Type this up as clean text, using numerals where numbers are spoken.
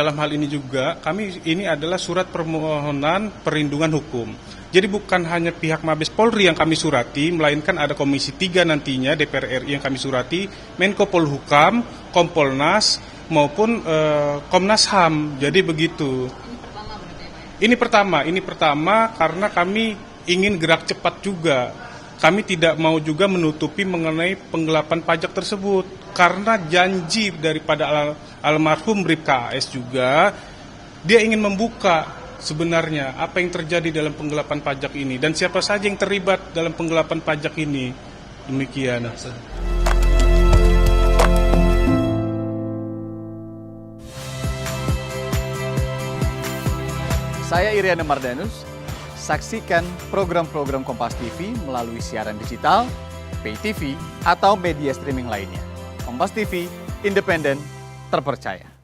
dalam hal ini juga, kami ini adalah surat permohonan perlindungan hukum. Jadi bukan hanya pihak Mabes Polri yang kami surati, melainkan ada Komisi 3 nantinya DPR RI yang kami surati, Menko Polhukam, Kompolnas, maupun Komnas HAM. Jadi begitu. Ini pertama karena kami ingin gerak cepat juga. Kami tidak mau juga menutupi mengenai penggelapan pajak tersebut. Karena janji daripada almarhum Bribka AS juga, dia ingin membuka sebenarnya apa yang terjadi dalam penggelapan pajak ini. Dan siapa saja yang terlibat dalam penggelapan pajak ini. Demikian. Saya Iriana Mardanus. Saksikan program-program Kompas TV melalui siaran digital, pay TV, atau media streaming lainnya. Kompas TV, independen, terpercaya.